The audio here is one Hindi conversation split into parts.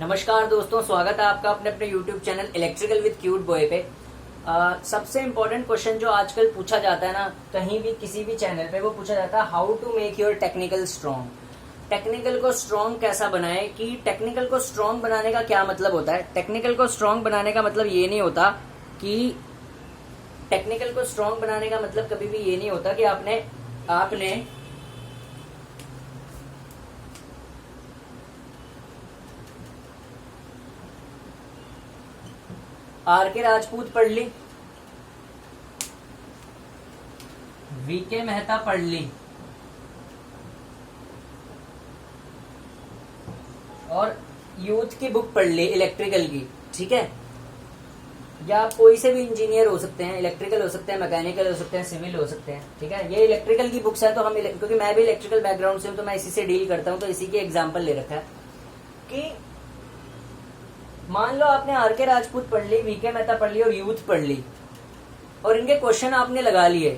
नमस्कार दोस्तों, स्वागत है आपका अपने अपने YouTube channel electrical with cute boy पे। सबसे इम्पोर्टेंट क्वेश्चन जो आजकल पूछा जाता है ना, कहीं भी किसी भी चैनल पे वो पूछा जाता है, how to make your technical strong. Technical को स्ट्रॉन्ग कैसा बनाए, कि टेक्निकल को स्ट्रॉन्ग बनाने का क्या मतलब होता है। टेक्निकल को स्ट्रॉन्ग बनाने का मतलब ये नहीं होता कि टेक्निकल को स्ट्रॉन्ग बनाने का मतलब कभी भी ये नहीं होता कि आपने आर के राजपूत पढ़ ली, वीके मेहता पढ़ ली और यूथ की बुक पढ़ ली इलेक्ट्रिकल की, ठीक है। या आप कोई से भी इंजीनियर हो सकते हैं, इलेक्ट्रिकल हो सकते हैं, मैकेनिकल हो सकते हैं, सिविल हो सकते हैं, ठीक है। ये इलेक्ट्रिकल की बुक्स है तो हम क्योंकि मैं भी इलेक्ट्रिकल बैकग्राउंड से हूं तो मैं इसी से डील करता हूं, तो इसी की एग्जाम्पल ले रखा है कि मान लो आपने आर के राजपूत पढ़ ली, वीके मेहता पढ़ ली और यूथ पढ़ ली और इनके क्वेश्चन आपने लगा लिए,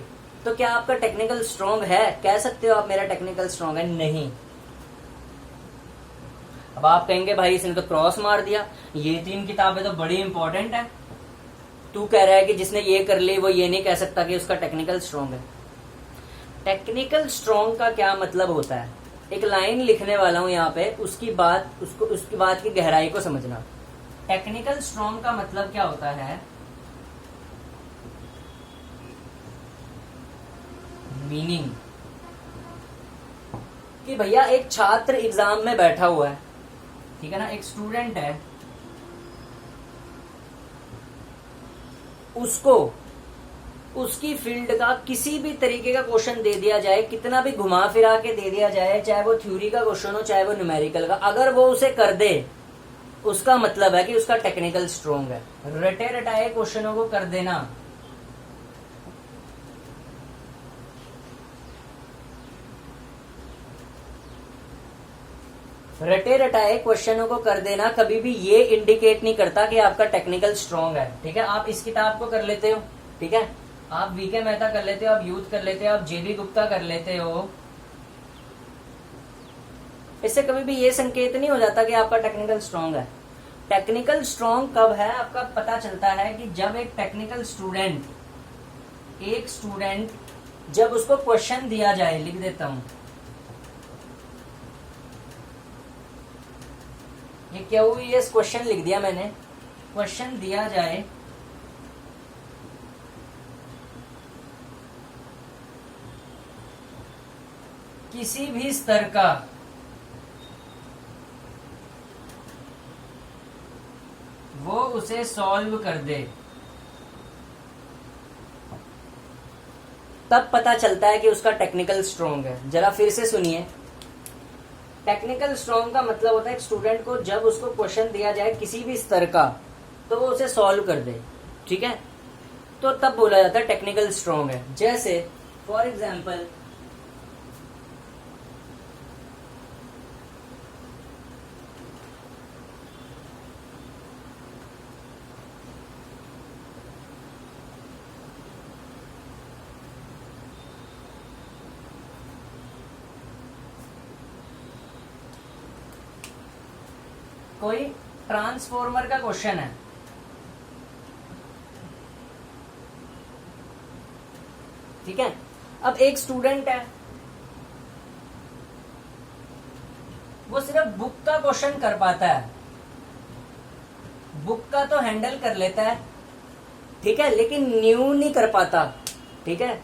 तो क्या आपका टेक्निकल स्ट्रॉन्ग है? कह सकते हो आप मेरा टेक्निकल स्ट्रॉन्ग है? नहीं। अब आप कहेंगे भाई इसने तो क्रॉस मार दिया, ये 3 किताबें तो बड़ी इंपॉर्टेंट है, तू कह रहा है कि जिसने ये कर ली वो ये नहीं कह सकता कि उसका टेक्निकल स्ट्रॉन्ग है। टेक्निकल स्ट्रॉन्ग का क्या मतलब होता है? एक लाइन लिखने वाला हूं यहाँ पे, उसकी बात की गहराई को समझना। टेक्निकल स्ट्रॉन्ग का मतलब क्या होता है? मीनिंग कि भैया एक छात्र एग्जाम में बैठा हुआ है, ठीक है ना, एक स्टूडेंट है, उसको उसकी फील्ड का किसी भी तरीके का क्वेश्चन दे दिया जाए, कितना भी घुमा फिरा के दे दिया जाए, चाहे वो थ्योरी का क्वेश्चन हो चाहे वो न्यूमेरिकल का, अगर वो उसे कर दे उसका मतलब है कि उसका टेक्निकल स्ट्रॉन्ग है। रटे रटाए क्वेश्चनों को कर देना, रटे रटाए क्वेश्चनों को कर देना कभी भी ये इंडिकेट नहीं करता कि आपका टेक्निकल स्ट्रॉन्ग है, ठीक है। आप इस किताब को कर लेते हो, ठीक है, आप वीके मेहता कर लेते हो, आप यूथ कर लेते हो, आप जेबी गुप्ता कर लेते हो, इससे कभी भी ये संकेत नहीं हो जाता कि आपका टेक्निकल स्ट्रॉन्ग है। टेक्निकल स्ट्रॉन्ग कब है आपका पता चलता है कि जब एक टेक्निकल स्टूडेंट जब उसको क्वेश्चन दिया जाए, लिख देता हूं, ये क्या हुई, ये क्वेश्चन लिख दिया मैंने, क्वेश्चन दिया जाए किसी भी स्तर का, वो उसे सॉल्व कर दे, तब पता चलता है कि उसका टेक्निकल स्ट्रॉन्ग है। जरा फिर से सुनिए, टेक्निकल स्ट्रॉन्ग का मतलब होता है एक स्टूडेंट को जब उसको क्वेश्चन दिया जाए किसी भी स्तर का तो वो उसे सॉल्व कर दे, ठीक है, तो तब बोला जाता है टेक्निकल स्ट्रॉन्ग है। जैसे फॉर एग्जाम्पल कोई ट्रांसफॉर्मर का क्वेश्चन है, ठीक है। अब एक स्टूडेंट है, वो सिर्फ बुक का क्वेश्चन कर पाता है, बुक का तो हैंडल कर लेता है, ठीक है, लेकिन न्यू नहीं कर पाता, ठीक है,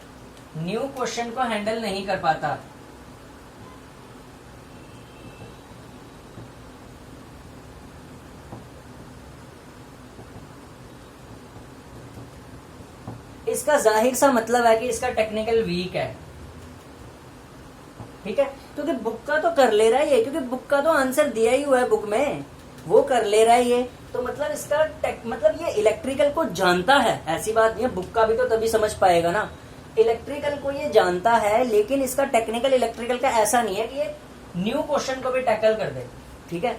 न्यू क्वेश्चन को हैंडल नहीं कर पाता। इसका जाहिर सा मतलब है कि इसका टेक्निकल वीक है, ठीक है, क्योंकि बुक का तो कर ले रहा है ये, क्योंकि बुक का तो आंसर दिया ही हुआ है बुक में, वो कर ले रहा है ये, तो मतलब इसका मतलब ये इलेक्ट्रिकल को जानता है, ऐसी बात नहीं है। बुक का भी तो तभी समझ पाएगा ना, इलेक्ट्रिकल को ये जानता है, लेकिन इसका टेक्निकल इलेक्ट्रिकल का ऐसा नहीं है कि ये न्यू क्वेश्चन को भी टैकल कर दे, ठीक है।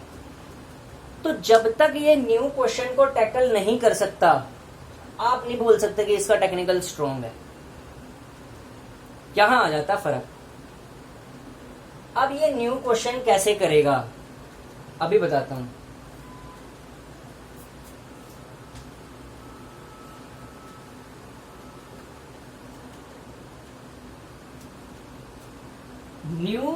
तो जब तक ये न्यू क्वेश्चन को टैकल नहीं कर सकता, आप नहीं बोल सकते कि इसका टेक्निकल स्ट्रॉन्ग है। यहां आ जाता फर्क। अब ये न्यू क्वेश्चन कैसे करेगा अभी बताता हूं। न्यू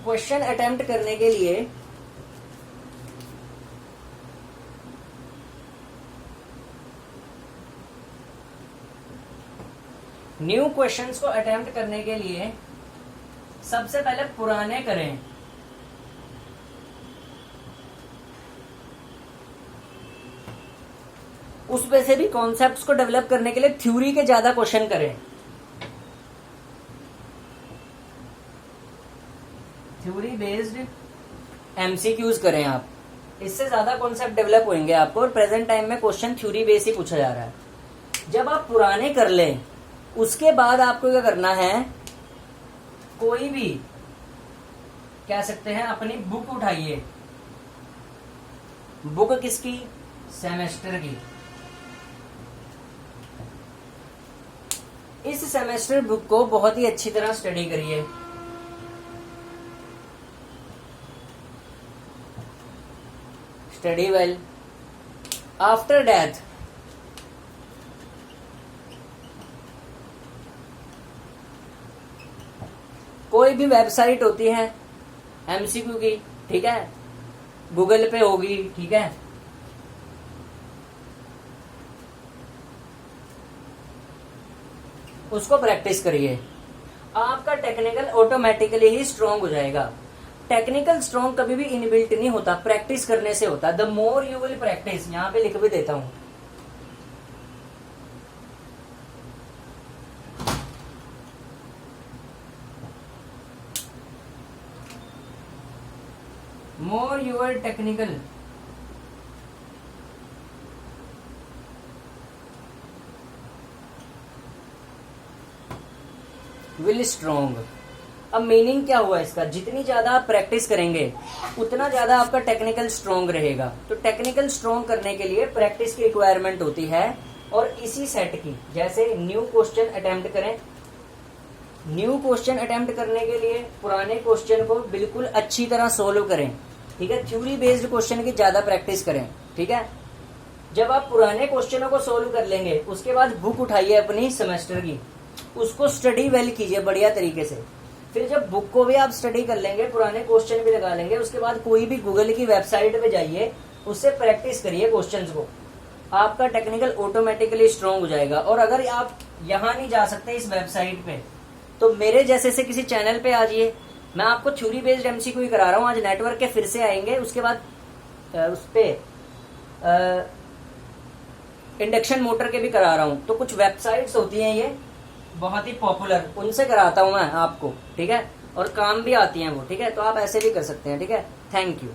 क्वेश्चन अटेम्प्ट करने के लिए न्यू क्वेश्चंस को अटेम्प्ट करने के लिए सबसे पहले पुराने करें। उसमें से भी कॉन्सेप्ट्स को डेवलप करने के लिए थ्योरी के ज्यादा क्वेश्चन करें। थ्योरी बेस्ड एमसीक्यूज करें आप, इससे ज्यादा कॉन्सेप्ट डेवलप होंगे आपको। और प्रेजेंट टाइम में क्वेश्चन थ्योरी बेस्ड ही पूछा जा रहा है। जब आप पुराने कर लें उसके बाद आपको क्या करना है, कोई भी कह सकते हैं अपनी बुक उठाइए। बुक किसकी? सेमेस्टर की। इस सेमेस्टर बुक को बहुत ही अच्छी तरह स्टडी करिए। Study well. आफ्टर डेथ कोई भी वेबसाइट होती है एमसीक्यू की, ठीक है, गूगल पे होगी, ठीक है, उसको प्रैक्टिस करिए। आपका टेक्निकल ऑटोमेटिकली ही स्ट्रांग हो जाएगा। टेक्निकल स्ट्रांग कभी भी इनबिल्ट नहीं होता, प्रैक्टिस करने से होता। The more you will practice, यहां पे लिख भी देता हूं, more your technical will strong। अब मीनिंग क्या हुआ इसका? जितनी ज्यादा आप प्रैक्टिस करेंगे उतना ज्यादा आपका टेक्निकल स्ट्रांग रहेगा। तो टेक्निकल स्ट्रांग करने के लिए प्रैक्टिस की रिक्वायरमेंट होती है, और इसी सेट की, जैसे न्यू क्वेश्चन अटेम्प्ट करें। न्यू क्वेश्चन अटेम्प्ट करने के लिए पुराने क्वेश्चन को बिल्कुल अच्छी तरह सोल्व करें, ठीक है। थ्योरी बेस्ड क्वेश्चन की ज्यादा प्रैक्टिस करें, ठीक है। जब आप पुराने क्वेश्चनों को सोल्व कर लेंगे उसके बाद बुक उठाइए अपनी सेमेस्टर की, उसको स्टडी वेल कीजिए बढ़िया तरीके से। फिर जब बुक को भी आप स्टडी कर लेंगे, पुराने क्वेश्चन भी लगा लेंगे, उसके बाद कोई भी गूगल की वेबसाइट पे जाइए, उससे प्रैक्टिस करिए क्वेश्चंस को। आपका टेक्निकल ऑटोमेटिकली स्ट्रांग हो जाएगा। और अगर आप यहां नहीं जा सकते इस वेबसाइट पे, तो मेरे जैसे से किसी चैनल पे आ जाइए, मैं आपको थ्योरी बेस्ड एमसीक्यू ही करा रहा हूँ। आज नेटवर्क के फिर से आएंगे, उसके बाद उस पे इंडक्शन मोटर के भी करा रहा हूँ। तो कुछ वेबसाइट्स होती हैं ये बहुत ही पॉपुलर, उनसे कराता हूँ मैं आपको, ठीक है। और काम भी आती हैं वो, ठीक है। तो आप ऐसे भी कर सकते हैं, ठीक है। Thank you.